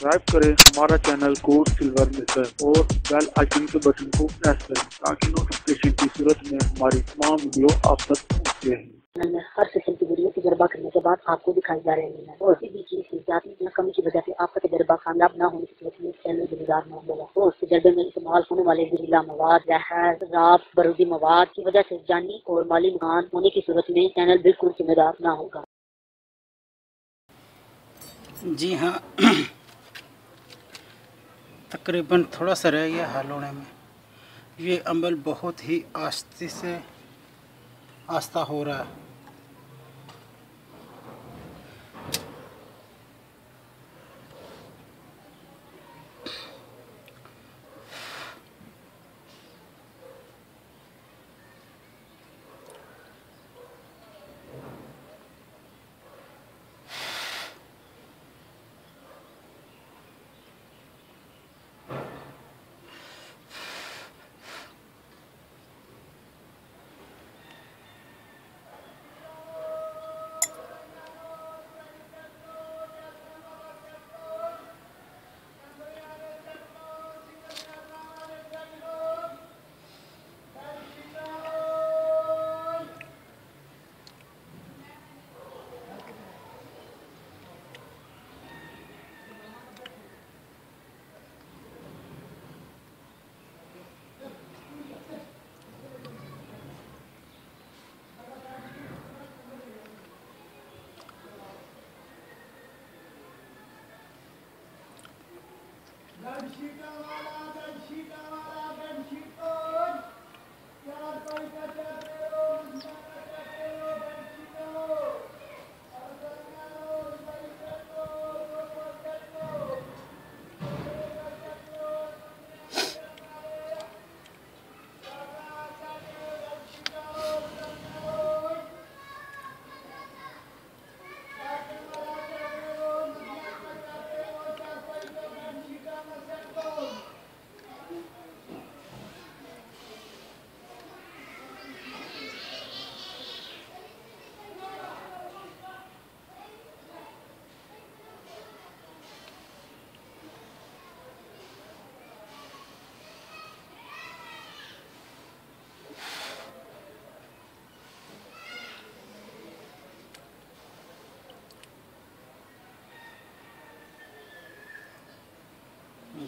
Subscribe करें हमारा channel code silver mission और बेल आइकन के बटन को प्रेस करें ताकि नोटिफिकेशन की सूरत में हमारी तमाम वीडियो आप तक पहुँचते हैं। चैनल में हर सेशन की वीडियो तजर्बा करने के बाद आपको दिखाई जा रहे हैं और किसी भी चीज की जाती या कमी की वजह से आपका तजर्बा कामयाब न होने की सूरत में चैनल जिम्मेदार न होगा और तजर्बे में इस्तेमाल होने वाले जहरीला मवाद, जहर, शराब, बारूदी मवाद की वजह से जानी और माली नुकसान होने की सूरत में चैनल बिल्कुल जिम्मेदार न होगा। जी हाँ, तकरीबन थोड़ा सा रह गया हल होने में। ये अमल बहुत ही आस्ता हो रहा है।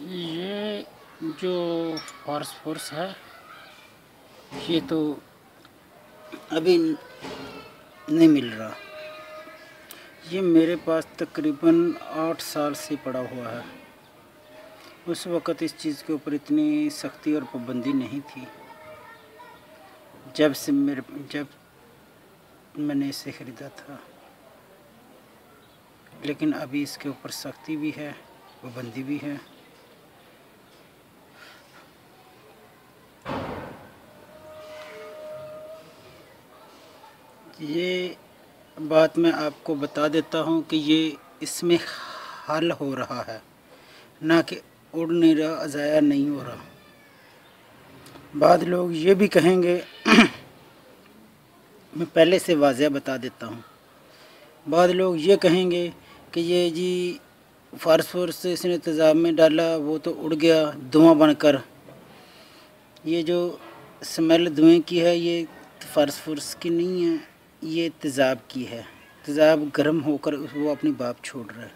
ये जो फास्फोरस है ये तो अभी नहीं मिल रहा। ये मेरे पास तकरीबन 8 साल से पड़ा हुआ है। उस वक़्त इस चीज़ के ऊपर इतनी सख्ती और पाबंदी नहीं थी। जब मैंने इसे ख़रीदा था, लेकिन अभी इसके ऊपर सख्ती भी है, पाबंदी भी है। ये बात मैं आपको बता देता हूँ कि ये इसमें हल हो रहा है, ना कि उड़ नहीं रहा, ज़ाया नहीं हो रहा। बाद लोग ये भी कहेंगे मैं पहले से वाज़ह बता देता हूँ। बाद लोग ये कहेंगे कि ये जी फास्फोरस से इसने तेज़ाब में डाला, वो तो उड़ गया धुआं बनकर। ये जो स्मेल धुएं की है ये फास्फोरस की नहीं है, ये तेज़ाब की है। तेज़ाब गर्म होकर वो अपनी भाप छोड़ रहा है।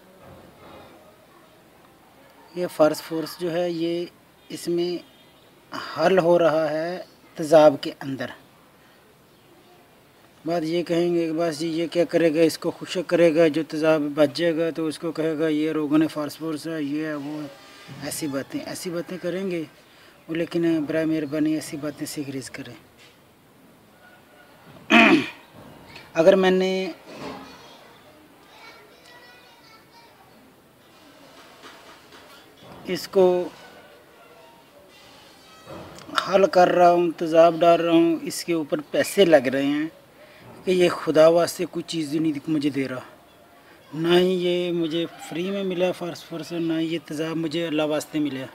ये फास्फोरस जो है ये इसमें हल हो रहा है तेज़ाब के अंदर। बात ये कहेंगे कि बस जी ये क्या करेगा, इसको खुशक करेगा, जो तेज़ाब बच जाएगा तो उसको कहेगा ये रोगन फास्फोरस है, ये है वो है। ऐसी बातें करेंगे वो, लेकिन बराए मेहरबानी ऐसी बातें से गुरेज़ करें। अगर मैंने इसको हल कर रहा हूँ, तेज़ाब डाल रहा हूँ, इसके ऊपर पैसे लग रहे हैं कि ये खुदा वास्ते कोई चीज़ नहीं मुझे दे रहा, ना ही ये मुझे फ्री में मिला फास्फोरस, ना ही ये तेज़ाब मुझे अल्लाह वास्ते मिला।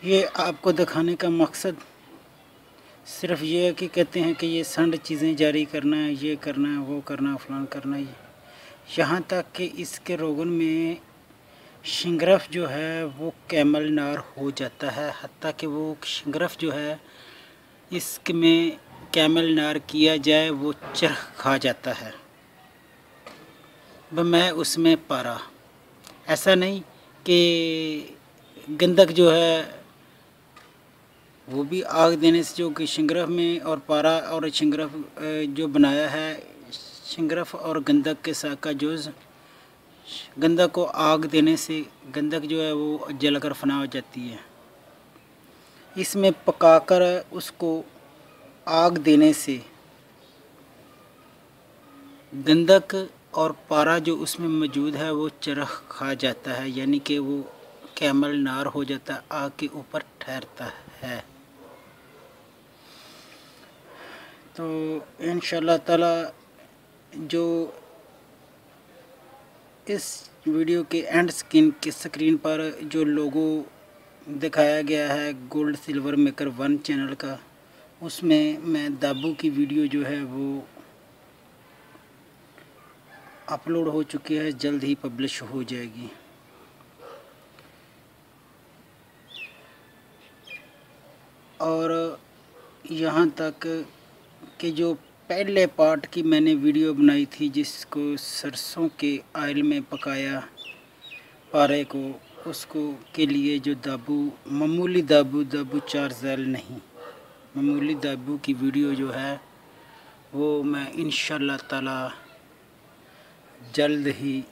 ये आपको दिखाने का मकसद सिर्फ ये है कि कहते हैं कि ये संड चीज़ें जारी करना है, ये करना है, वो करना है, फलान करना है। यहाँ तक कि इसके रोगन में शिंगरफ जो है वो कैमल नार हो जाता है, हत्ता कि वो शिंगरफ जो है इसमें कैमल नार किया जाए वो चरख खा जाता है। मैं उसमें पारा, ऐसा नहीं कि गंधक जो है वो भी आग देने से, जो कि शिंगरफ में और पारा और शिंगरफ जो बनाया है, शिंगरफ और गंधक के साथ का जोज, गंधक को आग देने से गंधक जो है वो जलकर फना हो जाती है। इसमें पकाकर उसको आग देने से गंधक और पारा जो उसमें मौजूद है वो चरख खा जाता है, यानी कि वो कैमल नार हो जाता है, आग के ऊपर ठहरता है। तो इंशाल्लाह ताला जो इस वीडियो के एंड स्क्रीन पर जो लोगो दिखाया गया है गोल्ड सिल्वर मेकर 1 चैनल का, उसमें मैं दाबू की वीडियो जो है वो अपलोड हो चुकी है, जल्द ही पब्लिश हो जाएगी। और यहाँ तक कि जो पहले पार्ट की मैंने वीडियो बनाई थी जिसको सरसों के ऑयल में पकाया पारे को, उसको के लिए जो दाबू, मामूली दाबू 4 ज़ैल नहीं, मामूली दाबू की वीडियो जो है वो मैं इंशाल्लाह ताला जल्द ही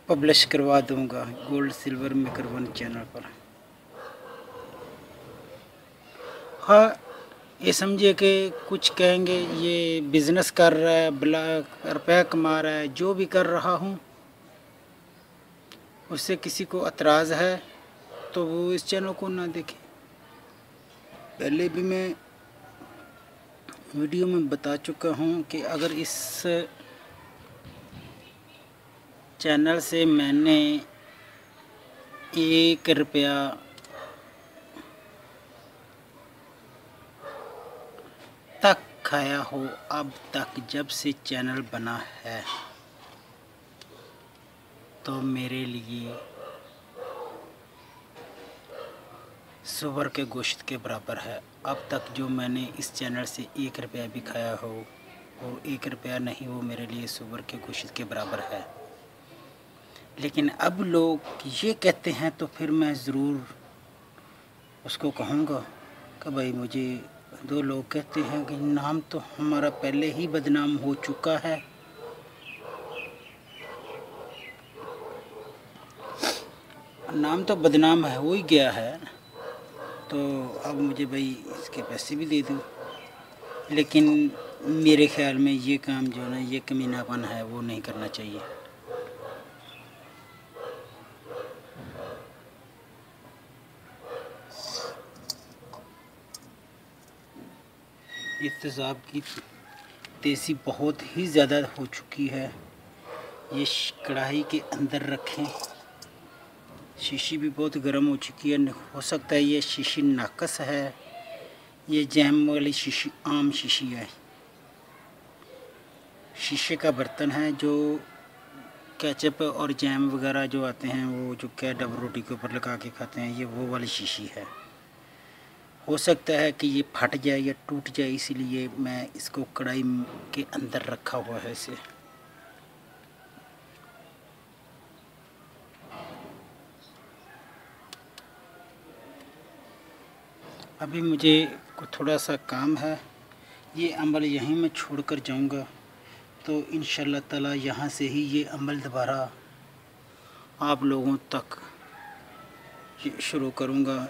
पब्लिश करवा दूंगा गोल्ड सिल्वर मेकर 1 चैनल पर। हाँ, ये समझिए कि कुछ कहेंगे ये बिज़नेस कर रहा है, रुपया कमा रहा है, जो भी कर रहा हूँ उससे किसी को एतराज़ है तो वो इस चैनल को ना देखे। पहले भी मैं वीडियो में बता चुका हूँ कि अगर इस चैनल से मैंने 1 रुपया तक खाया हो अब तक जब से चैनल बना है, तो मेरे लिए सुअर के गोश्त के बराबर है। अब तक जो मैंने इस चैनल से 1 रुपया भी खाया हो, वो 1 रुपया नहीं, वो मेरे लिए सुअर के गोश्त के बराबर है। लेकिन अब लोग ये कहते हैं तो फिर मैं ज़रूर उसको कहूँगा कि भाई मुझे 2 लोग कहते हैं कि नाम तो हमारा पहले ही बदनाम हो चुका है, नाम तो बदनाम हो ही गया है, तो अब मुझे भाई इसके पैसे भी दे दो। लेकिन मेरे ख़्याल में ये काम जो है ना, ये कमीनापन है, वो नहीं करना चाहिए। इस तेज़ाब की तेज़ी बहुत ही ज़्यादा हो चुकी है। ये कढ़ाई के अंदर रखें, शीशी भी बहुत गर्म हो चुकी है। हो सकता है ये शीशी नाकस है, ये जैम वाली शीशी आम शीशी है, शीशे का बर्तन है। जो केचप और जैम वगैरह जो आते हैं, वो जो क्या डबल रोटी के ऊपर लगा के खाते हैं, ये वो वाली शीशी है। हो सकता है कि ये फट जाए या टूट जाए, इसीलिए मैं इसको कढ़ाई के अंदर रखा हुआ है इसे। अभी मुझे थोड़ा सा काम है, ये अमल यहीं मैं छोड़कर जाऊंगा, तो इंशाल्लाह ताला यहाँ से ही ये अमल दोबारा आप लोगों तक शुरू करूँगा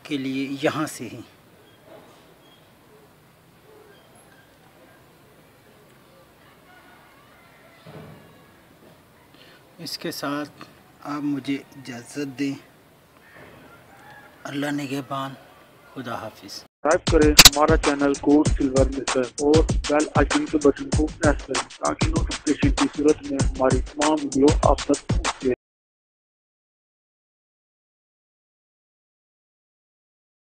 के लिए, यहाँ से ही। इसके साथ आप मुझे इजाज़त दें। अल्लाह निगहबान, खुदा हाफिज़। सब्सक्राइब करें हमारा चैनल गोल्ड सिल्वर मेकर और बेल आइकन के बटन को प्रेस करें ताकि नोटिफिकेशन की सूरत में हमारी तमाम वीडियो आप तक